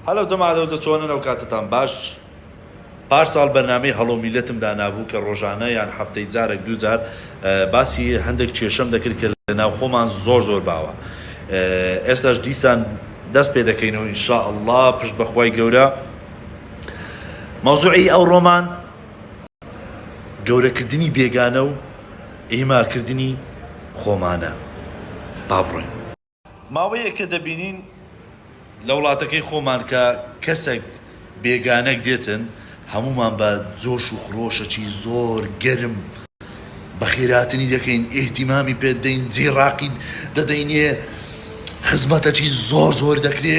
هەلو جەماعەت چۆنن ئەو کاتتان باش پارساڵ بەرنامەی هەڵۆ میلەتم دانابوو کە ڕۆژانە یان هەفتەی جارێک دوو جار باسی هەندێک کێشەم دەکرد کە لە ناو خۆمان زۆر باوە. ئێستاش دیسان دەست پێ دەکەینەوە ئینشاءالله پشت بەخوای گەورە. مەوزوعی ئەو ڕۆمان گەورەکردنی بێگانە و ئیمارکردنی خۆمانە. با بڕۆین. ماوەیە کە دەبینین لە وڵاتەکەی خۆمان کە کەسێک بێگانەک دێتن هەمومان بە جۆش و خرۆشەکی زۆر گەرم بە خێراتنی دەکەین، ئێحتیمامی پێ دەین، جێڕاقی دەدەینێ، خزمەتەکی زۆر دەکرێ،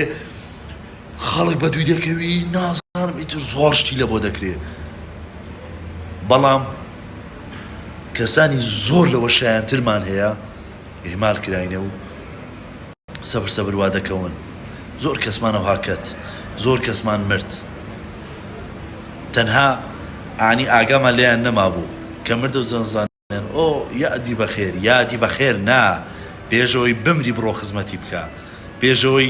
خەڵک بە دووی دەکەوی نازانم ئیتر زۆر شتی لە بۆ دەکرێ. بەڵام کەسانی زۆر لەوە شایەنترمان هەیە ئیهمال کراینە و سەبر وا دەکەون. زۆر کەسمانەوە هاکەت، زۆر کەسمان مرد، تەنها ئانی ئاگامان لێیان نەما بوو کە مردە و زەنزانیان ئۆ یادی بەخێر نا، پێشەوەی بمری بڕۆ خزمەتی بکە. پێشەوەی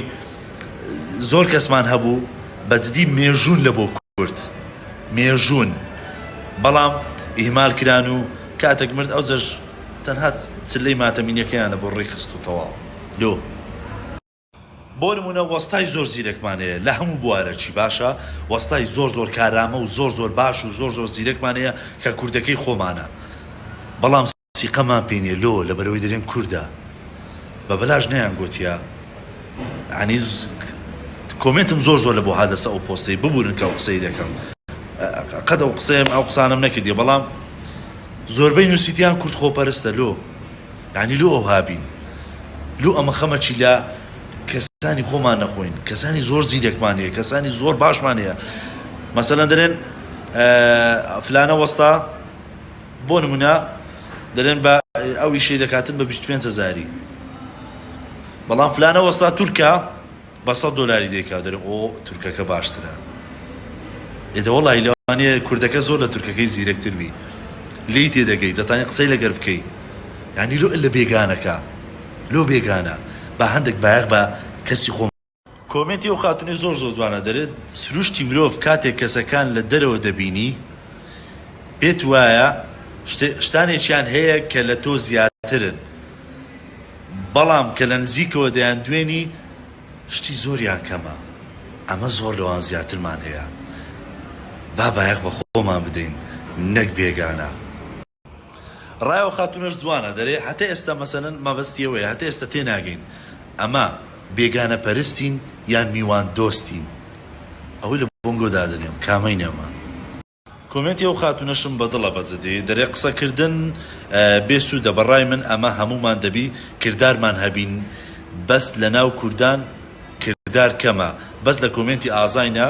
زۆر کەسمان هەبوو بەجددی مێژوون لە بۆ کورد، مێژوون، بەڵام ئیهمال کران و کاتێک مرد ئەو جەش تەنها چلەی ماتەمینیەکەیانە بۆ ڕێی خست و تەواو. لۆ بۆ نمونە وەستای زۆر زیرەکمان هەیە لە هەموو بوارەکی باشە، وەستای زۆر کارامە و زۆر باش و زۆر زیرەکمان هەیە کە کوردەکەی خۆمانە، بەڵام سیقەمان پێنێ لۆ لەبەرەوەی دەرێن کووردە بە بەلاژ نەیان گوتیا. ینی کۆمنتم زۆر لە بۆ حادەسە ئەو پۆستەی ببورن کە ئەو قسەی دەکەم، قەت ئەو قسەیم ئەو قسانم نەکردی، بەڵام زۆربەی نووسیتیان کورد خۆپەرستە. لۆ ینی لۆ ئەو هابین، لۆ ئەمە خەمەکی لە کەسانی خۆمان نەخۆین، کەسانی زۆر زیرەکمان هەیە، کەسانی زۆر باشمان هەیە. مەسەلەن دەرێن فلانە وەستا بۆ نمونە دەرێن بە ئەوی شەی دەکاتن بە 25,000، بەڵام فلانە وەستا تورکە بە $100 دەیکا، دەرێن ئۆ تورکەکە باشترە. ئێدە وەڵی لەوانەیە کوردەکە زۆر لە تورکەکەی زیرەکتر بی، لی تێدەگەی، دەتوانێت قسەی لەگەر بکەی. یعنی لۆ لە بێگانەکە، لۆ بێگانە بە هەندێک بایەق بە کەسی خۆم. کۆمنتی و خاتونی زۆر جوانە دەرێت سروشتی مرۆڤ کاتێک کەسەکان لە دەرەوە دەبینی پێت وایە شتانێکیان هەیە کە لە تۆ زیاترن، بەڵام کە لە نزیکەوە دەیان دوێنی شتی زۆریان کەمە. ئەمە زۆر لەوان زیاترمان هەیە. با بایەق بە خۆمان بدەین، نەک بێگانە. ڕایەوە خاتونەش جوانە دەرێ هەتا ئێستا مەسەلەن مەبەستیەوەیە، هەتا ئێستا تێناگەین ئەمە بێگانە پەرستین یان میوان دۆستین. ئەوەی لە بۆنگۆ دادنێم کامەی نەما. کۆمنتی ئەو خاتونەشم بەدڵە بەجددی دەرێ قسەکردن بێسوودە. بەڕای من ئەمە هەمومان دەبی کردارمان هەبین، بەس لە ناو کوردان کردار کەمە. بەس لە کۆمنتی ئازاینە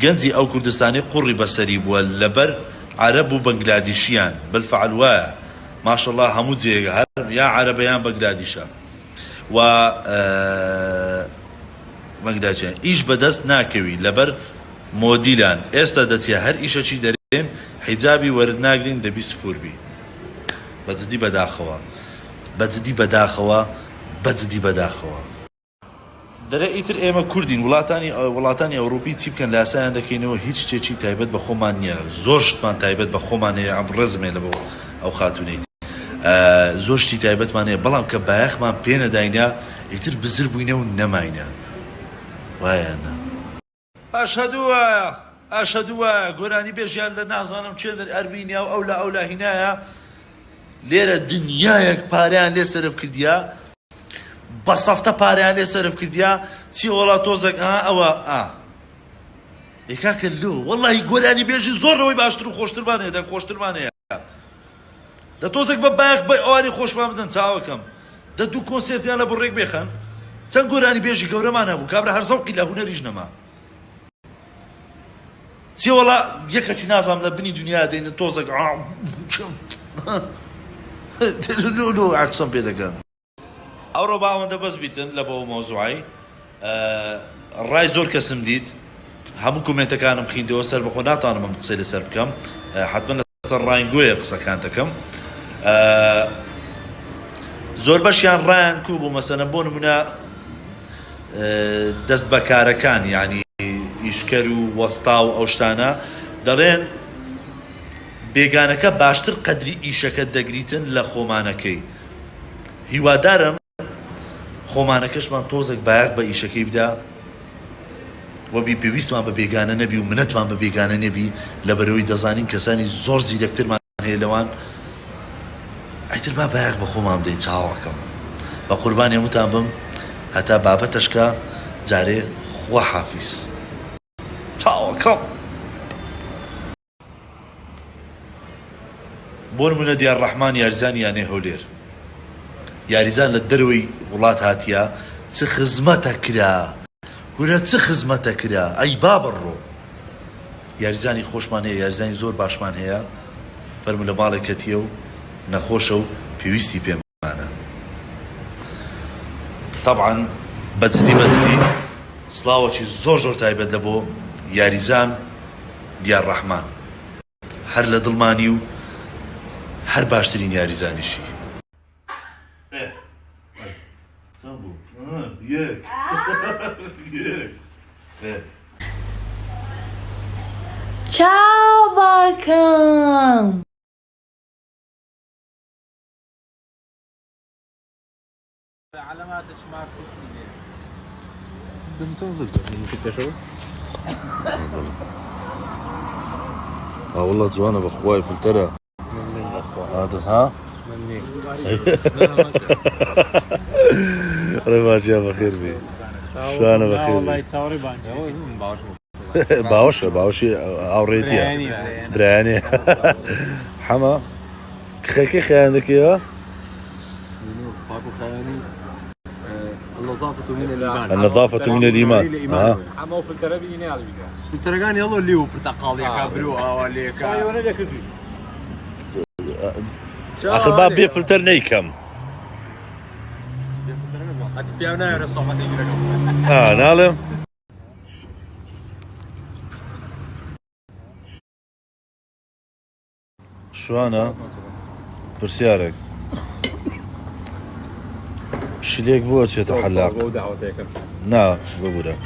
گەنجی ئەو کوردستانی قوڕی بەسەری بووە لەبەر عەرەب و بەنگلادیشیان بالفعل وایە ماشەڵڵا هەموو جێگە هەر یا عەرەبەیان بەنگلادیشە و بەنگلادیشیان ئیش بەدەست ناکەوی لەبەر مۆدیلان. ئێستا دەچێ هەر ئیشەکی دەرێن حیجابی وەرد ناگرین دەبی سفوربی. بەجددی بەداخەوە دەرێ ئیتر ئێمە کوردین وڵاتانی ئەوروپی چی بکەن لاسایان دەکەینەوە، هیچ شتێکی تایبەت بە خۆمان نییە. زۆر شتمان تایبەت بە خۆمان هەیە، ئەم ڕزمێ لە بۆ ئەو خاتونەی زۆر شتی تایبەتمان هەیە، بەڵام کە بایەخمان پێ نەداینە ئیتر بزر بووینە و نەماینە. وایەنە ئاشهەدووە گۆرانی بێژیان لە نازانم چێ دەر ئەربینیا و ئەولا هینایە لێرە دنیایەک پاریان لێ سەرف کردیا، بە سەفتە پاریان لێ سەرف کردیا، چی وەڵا تۆزێک ئەوە ئێکاکە لۆ وەڵی گۆرانی بێژی زۆرەوەی باشتر و خۆشترمان هەیە، خۆشترمان هەیە. دە تۆزێک بە بایەق بە ئەوانی خۆشمان بدەن چاوەکەم، دە دوو کۆنسێرتیان لە بڕێک بێخەن. چەند گۆرانی بێژی گەورەمان هەبوو کابرا هەر زەوقی لە هونەریش نەما. چی وەڵا یەکەکی نازام لە بنی دنیا دێنە تۆزێک لۆ عەکسەم پێ دەکەن. ئەوڕۆ با ئەوەندە بەس بیتن لە بۆ مۆزوعی. ڕای زۆر کەسم دیت، هەموو کۆمنتەکانم خوێندەوە، سەر بەخۆ ناتوانم ئەم قسەی لەسەر بکەم، حتمما لەسەر ڕاینگۆیە قسەکان دەکەم. زۆر بەشیان ڕایان کوو بوو، مەسەلەن بۆ نمونە دەست بەکارەکان، یعنی ئیشکەر و وەستا و ئەو شتانە دەڵێن بێگانەکە باشتر قەدری ئیشەکە دەگریتن لە خۆمانەکەی. هیوادارم خۆمانەکەشمان تۆزێک بایەق بە ئیشەکەی بدا وەبی پێویستمان بە بێگانە نەبی و منەتمان بە بێگانە نەبی لەبەرەوەی دەزانین کەسانی زۆر زیرەکترمان هەیە لەوان. ئەیتر با بایەق بە خۆمان بدەین چاوەکەم بە قوربانی هەمووتان بم هەتا بابەتەشکە جارێ خوا حافیز چاوەکەم. بۆ نمونە دیار ڕەحمان یاریزانی یانێ هەولێر یاریزان لە دەروەی وڵات هاتیە چ خزمەتە کرا گورە چ خزمەتە کرا ئەی با بڕۆ. یاریزانی خۆشمان هەیە یاریزانی زۆر باشمان هەیە فەرمو لە باڵێکەتیە و نەخۆشە و پێویستی پێمانە. طبعاً بەجددی سڵاوەکی زۆر تایبەت لە بۆ یاریزان دیار ڕەحمان هەر لە دڵمانی و هەر باشترین یاریزانیشی. چاوەکەم علاماتك مار سلسلة بنتظر تكتشفوا والله جوانا بخواي فلترة هذا ها ربما جاء بخير بي شو انا بخير والله يتصوري باوشي اوريتي براني حما خيكي عندك اياه باكو خياني النظافة من الإيمان النظافة من الإيمان ها عمو في الترابي ينال بك في الترقان يلا اللي هو برتقال يا كابرو ولا شايونا لك دي آخر باب بيه فلتر نيكم أتبيعنا يا رصاحة تيجي لك نعلم شو أنا برسيارك شليك بو چه تو حلاق نا ببودا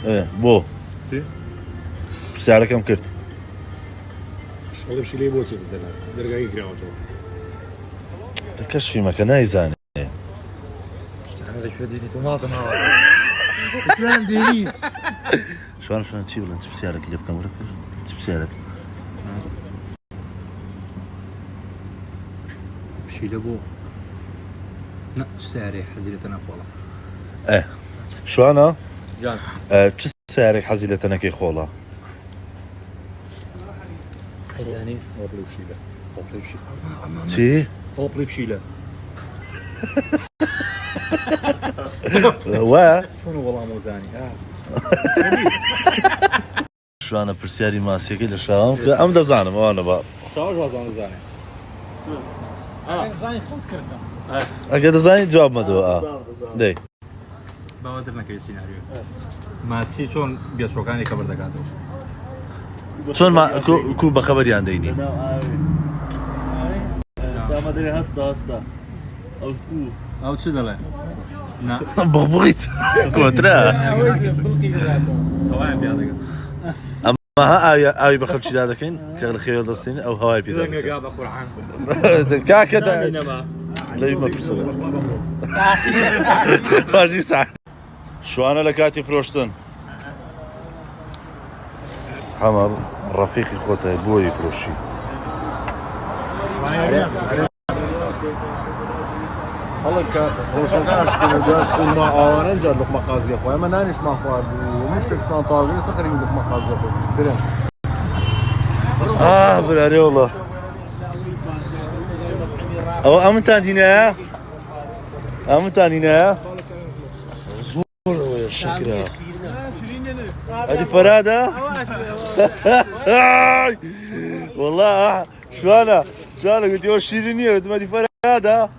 ايه بو برسيارك كم كرت هذا شليك بو چه درجة يقرأ كش في مكان نايزاني هذا شو ديني طماطم شلون ديني شلون تشي ولا انت بسيارك اللي بكم ركز انت بسيارك بشي لبو لا سعري حزيلة نافولا ايه شو انا جان چ سعرك حزيلة نكي خولا حزاني طوبلي بشيلة طوبلي بشيلة چی طوبلي بشيلة وا شنو والله موزاني شو انا برسياري ماسيكي لشام ام دزانم وانا با شاوش وازان زاني زاني خود كردم اگه دزانی جواب مدو دی بوادر نكي سيناريو ماسي چون بيشوكاني كبر دكاتو چون ما کو بخبريان ديني ما ادري هستا او كو او چه دله نا بغبغيت كونترا طوام بيادك اما ها اوي بخبشي دادكين كغل خيول دستين او هواي بيدا زنقا قاب قرعان كاكا لا ما برسل فاجي ساعة شو انا لكاتي فروشتن حما رفيقي خوتها بوي فروشي خلك روشناش كده كل ما انا جاد لك مقازي اخويا ما نانيش ما اخويا ومشكلش ما طاقين سخرين لك مقازي اخويا سلام براري والله او امتان هنا زور ويا شكرا هذه فرادة والله شو انا قلت يا شيرينية قلت ما دي فرادة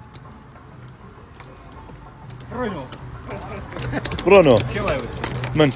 برونو من